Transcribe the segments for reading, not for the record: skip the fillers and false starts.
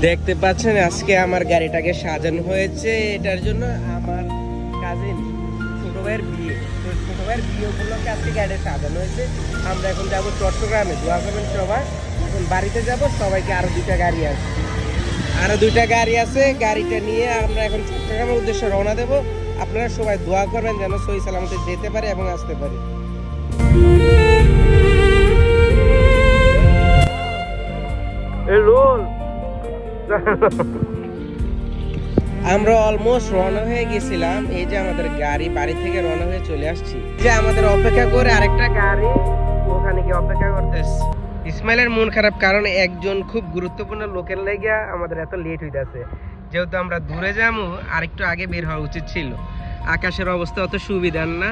দেখতে পাচ্ছেন আজকে আমার গাড়িটাকে সাজানো হয়েছে, এটার জন্য আমার কাজিন ছোট ভাইয়ের বিয়ে। তো ছোট ভাইয়ের বিয়ে উপলক্ষে আজকে গাড়ি সাজানো হয়েছে। আমরা এখন যাবো চট্টগ্রামে, দোয়া করবেন সবাই। এখন বাড়িতে যাব, সবাইকে আরো দুইটা গাড়ি আছে, গাড়িটা নিয়ে আমরা এখন চট্টগ্রামের উদ্দেশ্যে রওনা দেবো। আপনারা সবাই দোয়া করবেন যেন সহি সালামতে যেতে পারে এবং আসতে পারে। আমরা অলমোস্ট রওনা হয়ে গেছিলাম। এই যে আমাদের গাড়ি বাড়ি থেকে রওনা হয়ে চলে আসছি। যে আমাদের অপেক্ষা করে আরেকটা গাড়ি ওখানে গিয়ে অপেক্ষা করতেছে। ইসমাইলের মন খারাপ, কারণ একজন খুব গুরুত্বপূর্ণ লোকের লেগে আমাদের এত লেট হইতেছে। যেহেতু আমরা দূরে যাবো, আরেকটু আগে বের হওয়া উচিত ছিল। আকাশের অবস্থা অত সুবিধার না।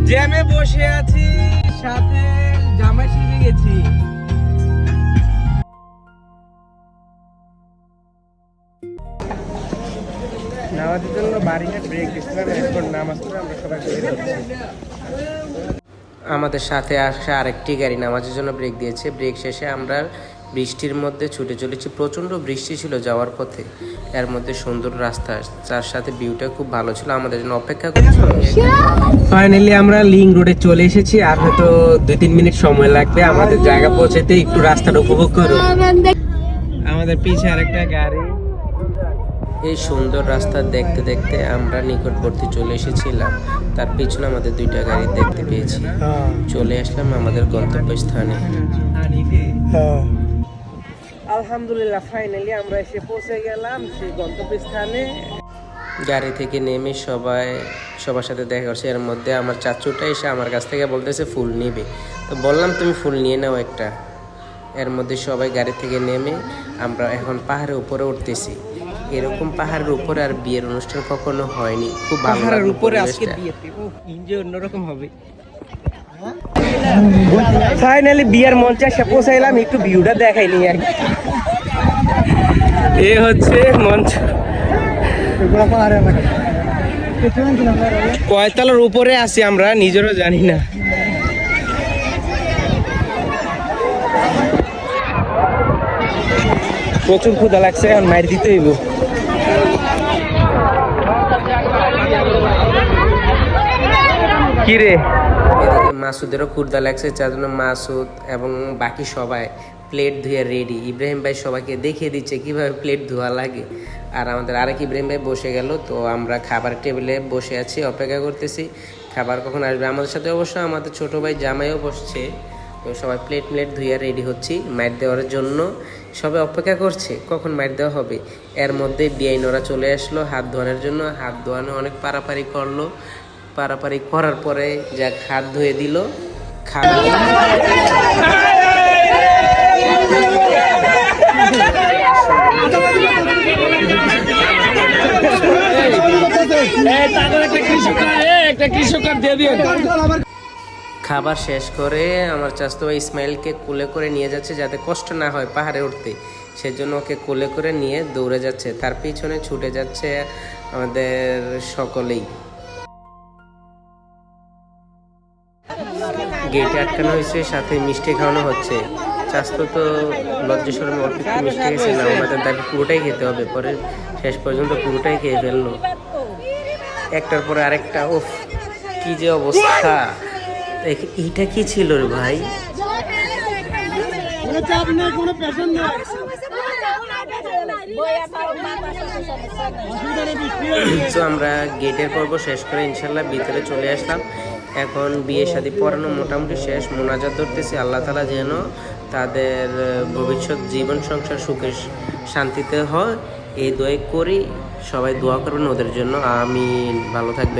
জ্যামে বসে আছি, সাথে জামাই শিখে গেছি। নামাজের জন্য বাড়িতে ব্রেক দিচ্ছিলাম, এখন নামাজ পড়ে আমরা সবাই বের হচ্ছি। আমাদের সাথে আসা আরেকটি গাড়ি নামাজের জন্য ব্রেক দিয়েছে। ব্রেক শেষে আমরা বৃষ্টির মধ্যে ছুটে চলেছি। প্রচণ্ড বৃষ্টি ছিল যাওয়ার পথে, এর মধ্যে সুন্দর রাস্তা, তার সাথে ভিউটা খুব ভালো ছিল। আমাদের জন্য অপেক্ষা করছিল। ফাইনালি আমরা লিং রোডে চলে এসেছি। আর হয়তো 2-3 মিনিট সময় লাগবে আমাদের জায়গা পৌঁছাতে। একটু রাস্তাটা উপভোগ করো। আমাদের পিছে আরেকটা গাড়ি। এই সুন্দর রাস্তা দেখতে দেখতে আমরা নিকটবর্তী চলে এসেছিলাম। তার পিছনে আমাদের দুইটা গাড়ি দেখতে পেয়েছি। চলে আসলাম আমাদের গন্তব্যস্থানে। আলহামদুলিল্লাহ, ফাইনালি আমরা এসে পৌঁছে গেলাম সেই গন্তব্যস্থানে। গাড়ি থেকে নেমে সবার সাথে দেখা করছে। এর মধ্যে আমার চাচুটা এসে আমার কাছ থেকে বলতেছে ফুল নিবে। তো বললাম তুমি ফুল নিয়ে নাও একটা। এর মধ্যে সবাই গাড়ি থেকে নেমে আমরা এখন পাহাড়ের উপরে উঠতেছি। এরকম পাহাড়ের উপরে আর বিয়ের অনুষ্ঠান কখনো হয়নি। খুব ভালো পাহাড়ের উপরে আজকে বিয়েতে এনজয় অন্যরকম হবে। ফাইনালি বিয়ের মঞ্চে এসে পৌঁছাইলাম, একটু ভিউটা দেখাইনি আর কি। এ হচ্ছে মঞ্চ। কয়তলার উপরে আছি আমরা নিজেরও জানি না। প্রচুর ক্ষুধা লাগছে, এখন মাইর দিতে হইব। কি রে, এদিকে মাসুদেরও ক্ষুধা লাগছে, যার জন্য মাসুদ এবং বাকি সবাই প্লেট ধুয়ে রেডি। ইব্রাহিম ভাই সবাইকে দেখিয়ে দিচ্ছে কিভাবে প্লেট ধোয়া লাগে। আর আমাদের আরেক ইব্রাহিম ভাই বসে গেল। তো আমরা খাবার টেবিলে বসে আছি, অপেক্ষা করতেছি খাবার কখন আসবে। আমাদের সাথে অবশ্য আমাদের ছোট ভাই জামাইও বসছে। তো সবাই প্লেট ধুইয়া রেডি হচ্ছি মাইর দেওয়ার জন্য। সবাই অপেক্ষা করছে কখন মাইর দেওয়া হবে। এর মধ্যে বিআইনরা চলে আসলো হাত ধোয়ানোর জন্য। হাত ধোয়ানো অনেক পারাপারি করলো। পারাপারি করার পরে যাক হাত ধুয়ে দিল। খাবার শেষ করে আমার চাচতো ভাই ইসমাইলকে কোলে করে নিয়ে যাচ্ছে, যাতে কষ্ট না হয় পাহাড়ে উঠতে। সেজন্য ওকে কোলে করে নিয়ে দৌড়ে যাচ্ছে। তার পিছনে ছুটে যাচ্ছে আমাদের সকলেই। গেটে আটকানো হয়েছে, সাথে মিষ্টি খাওয়ানো হচ্ছে। চাচতো তো লজ্জা শরমে অল্প একটু মিষ্টি খেয়েছে না, আমাদের তাকে পুরোটাই খেতে হবে। পরে শেষ পর্যন্ত পুরোটাই খেয়ে ফেললো, একটার পরে আরেকটা। ওফ, কি যে অবস্থা! এইটা কি ছিল রে ভাই? তো আমরা গেটের পর্ব শেষ করে ইনশাল্লাহ ভিতরে চলে আসলাম। এখন বিয়ে শাদী পড়ানো মোটামুটি শেষ। মোনাজাত ধরতেছি আল্লাহ তাআলা যেন তাদের ভবিষ্যৎ জীবন সংসার সুখে শান্তিতে হয়, এই দোয়া করি। সবাই দোয়া করবেন ওদের জন্য। আমিন। ভালো থাকবেন।